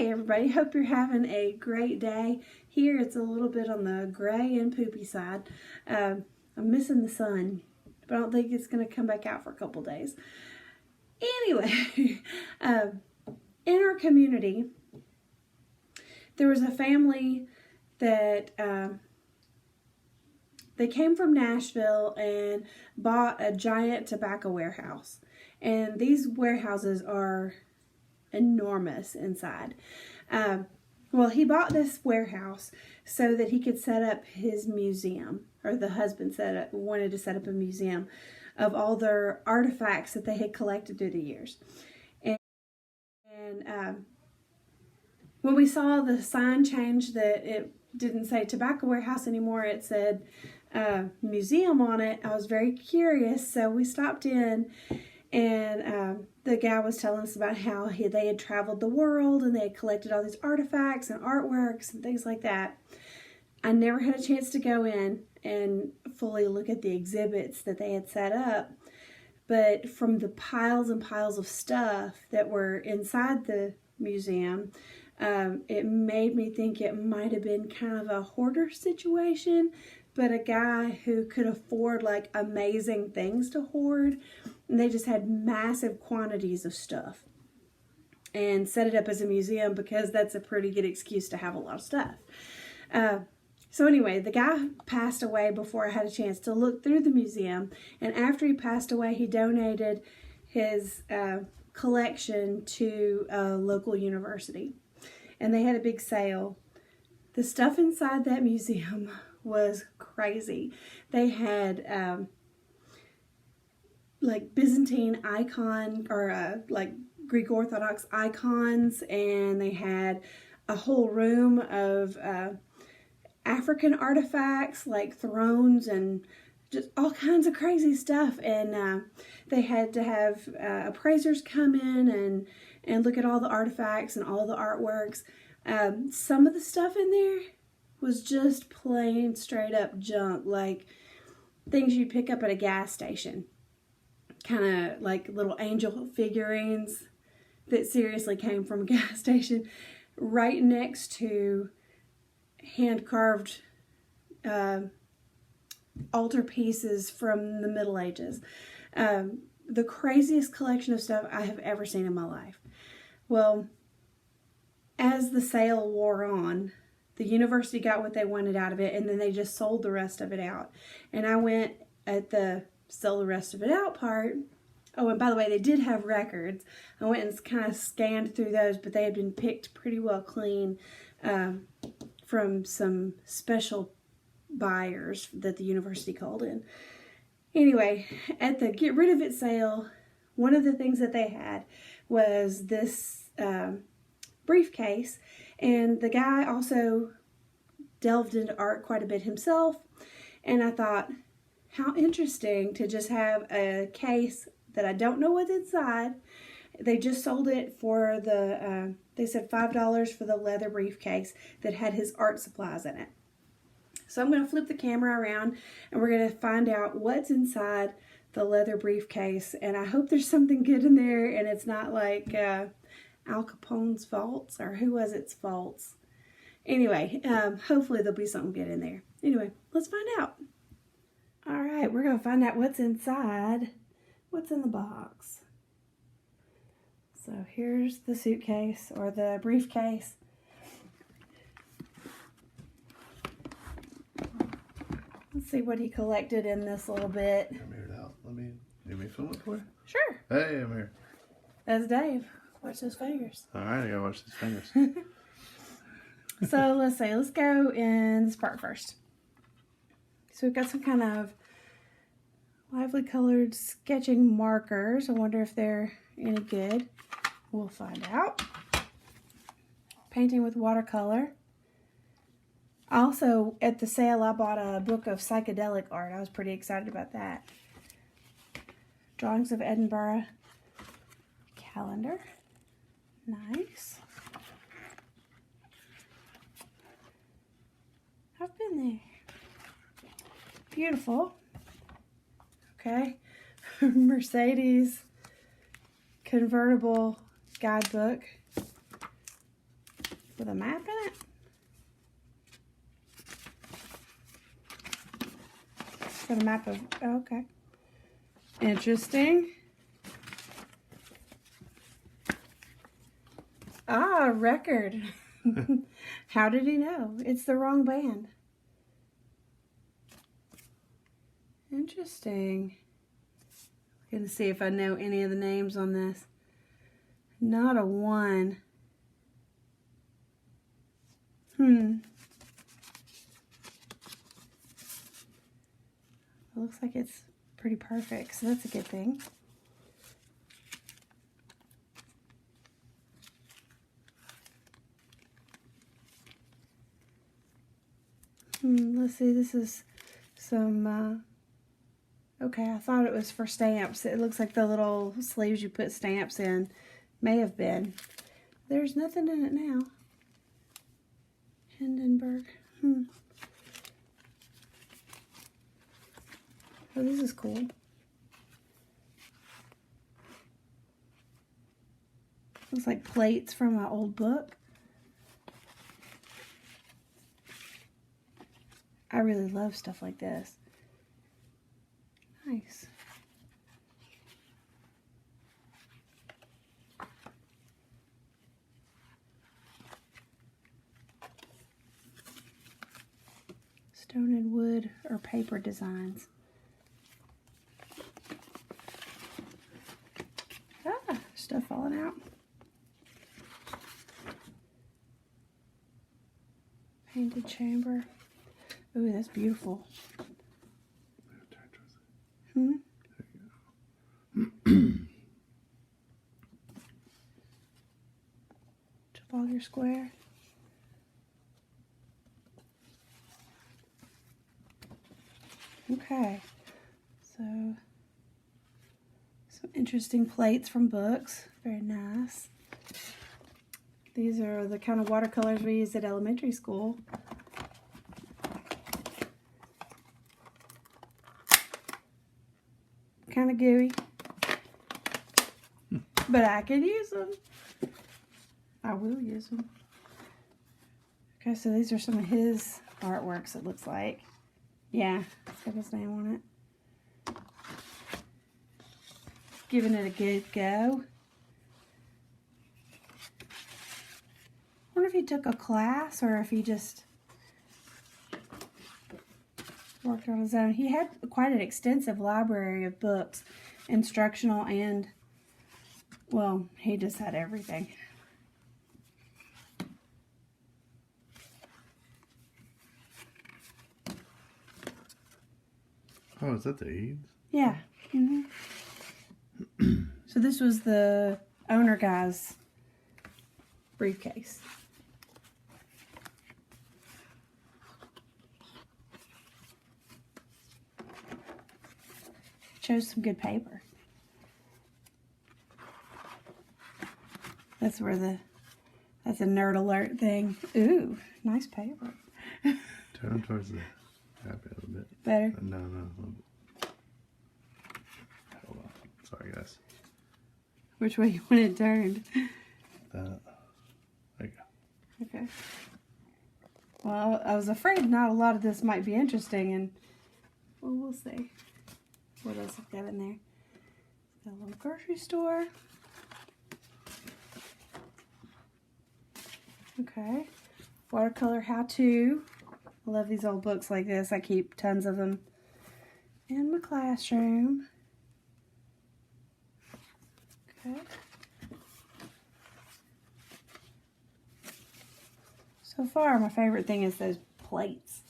Hey everybody, hope you're having a great day. Here it's a little bit on the gray and poopy side. I'm missing the sun, but I don't think it's going to come back out for a couple days. Anyway, in our community, there was a family that they came from Nashville and bought a giant tobacco warehouse. And these warehouses are enormous inside. Well, he bought this warehouse so that he could set up his museum, or the husband wanted to set up a museum of all their artifacts that they had collected through the years. And when we saw the sign change, that it didn't say tobacco warehouse anymore, it said museum on it, I was very curious, so we stopped in. And the guy was telling us about how they had traveled the world and they had collected all these artifacts and artworks and things like that. I never had a chance to go in and fully look at the exhibits that they had set up. But from the piles and piles of stuff that were inside the museum, it made me think it might have been kind of a hoarder situation, but a guy who could afford like amazing things to hoard. And they just had massive quantities of stuff and set it up as a museum because that's a pretty good excuse to have a lot of stuff. So anyway, the guy passed away before I had a chance to look through the museum. And after he passed away, he donated his collection to a local university. And they had a big sale. The stuff inside that museum was crazy. They had like Byzantine icon, or like Greek Orthodox icons, and they had a whole room of African artifacts like thrones and just all kinds of crazy stuff. And they had to have appraisers come in and look at all the artifacts and all the artworks. Some of the stuff in there was just plain straight up junk, like things you'd pick up at a gas station. Kind of like little angel figurines that seriously came from a gas station, right next to hand-carved altar pieces from the Middle Ages. The craziest collection of stuff I have ever seen in my life. Well, as the sale wore on, the university got what they wanted out of it, and then they just sold the rest of it out. And I went at the sell the rest of it out part. Oh, and by the way, they did have records. I went and kind of scanned through those, but they had been picked pretty well clean from some special buyers that the university called in. Anyway, at the get rid of it sale, one of the things that they had was this briefcase, and the guy also delved into art quite a bit himself, and I thought, how interesting to just have a case that I don't know what's inside. They just sold it for the, they said $5 for the leather briefcase that had his art supplies in it. So I'm going to flip the camera around and we're going to find out what's inside the leather briefcase. And I hope there's something good in there and it's not like Al Capone's vaults, or who was its vaults. Anyway, hopefully there'll be something good in there. Anyway, let's find out. All right, we're going to find out what's inside. What's in the box? So here's the suitcase, or the briefcase. Let's see what he collected in this little bit. I'm here out. Let me film it for you? Sure. Hey, I'm here. That's Dave. Watch those fingers. All right, I gotta watch these fingers. So let's see. Let's go in this part first. So we've got some kind of lively colored sketching markers. I wonder if they're any good. We'll find out. Painting with watercolor. Also, at the sale, I bought a book of psychedelic art. I was pretty excited about that. Drawings of Edinburgh. Calendar. Nice. I've been there. Beautiful. Okay. Mercedes convertible guidebook. with a map in it. Got a map of, oh, okay. Interesting. Ah, record. How did he know? It's the wrong band. Interesting. Gonna see if I know any of the names on this. Not a one. It looks like it's pretty perfect, so that's a good thing. Let's see, this is some, okay, I thought it was for stamps. It looks like the little sleeves you put stamps in. May have been. There's nothing in it now. Hindenburg. Oh, this is cool. Looks like plates from an old book. I really love stuff like this. Nice. Stone and wood or paper designs. Ah, stuff falling out. Painted chamber. Ooh, that's beautiful. Trafalgar Square. Okay, so some interesting plates from books. Very nice. These are the kind of watercolors we used at elementary school. Kind of gooey, but I can use them. I will use them. Okay, so these are some of his artworks, it looks like. Yeah, it's got his name on it. Giving it a good go. I wonder if he took a class or if he just worked on his own. He had quite an extensive library of books, instructional and, well, he just had everything. Oh, is that the Eads? Yeah. So this was the owner guy's briefcase. Chose some good paper. That's where that's a nerd alert thing. Ooh, nice paper. Turn towards the happy a little bit. Better? No, a little bit. Hold on. Sorry, guys. Which way you want it turned? There you go. Okay. Well, I was afraid not a lot of this might be interesting, and well, we'll see. What else I've got in there? Got a little grocery store. Okay. Watercolor how-to. I love these old books like this. I keep tons of them in my classroom. Okay. So far, my favorite thing is those plates.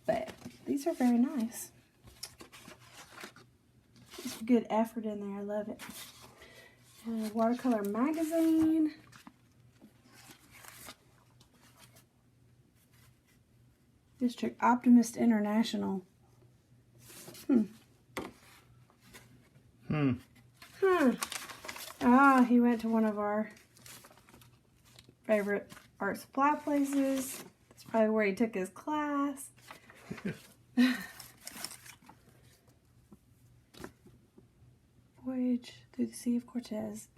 But these are very nice. There's good effort in there. I love it. And a watercolor magazine. District Optimist International. Ah, he went to one of our favorite art supply places. That's probably where he took his class. Voyage through the Sea of Cortez.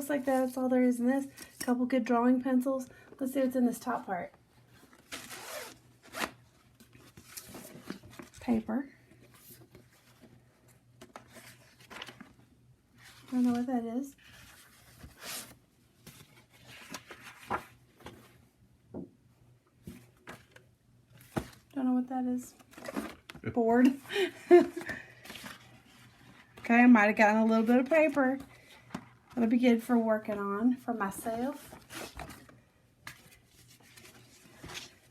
looks like that's all there is in this. A couple good drawing pencils. Let's see what's in this top part. Paper. Don't know what that is. Don't know what that is. Board. Okay, I might have gotten a little bit of paper. That'll be good for working on for myself.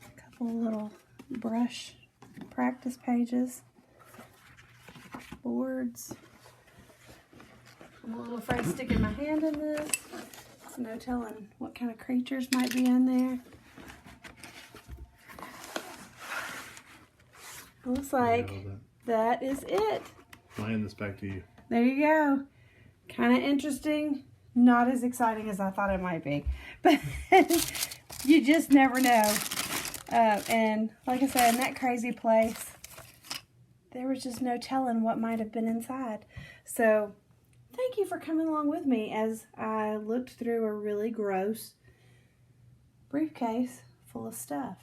A couple little brush practice pages. Boards. I'm a little afraid sticking my hand in this. No telling what kind of creatures might be in there. Looks like that is it. I'll hand this back to you. There you go. Kind of interesting. Not as exciting as I thought it might be. But you just never know. And like I said, in that crazy place, there was just no telling what might have been inside. So thank you for coming along with me as I looked through a really gross briefcase full of stuff.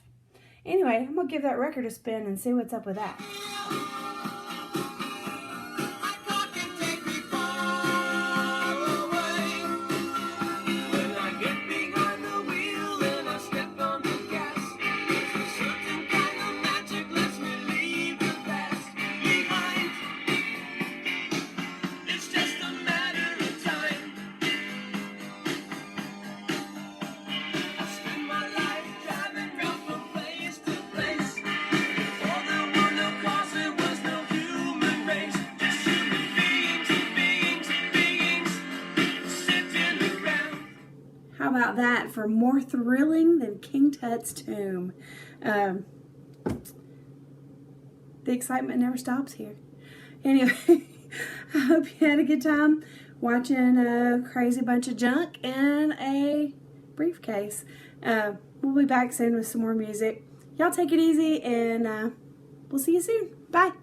Anyway, I'm going to give that record a spin and see what's up with that. How about that for more thrilling than King Tut's tomb? The excitement never stops here. Anyway, I hope you had a good time watching a crazy bunch of junk in a briefcase. We'll be back soon with some more music. Y'all take it easy, and we'll see you soon. Bye.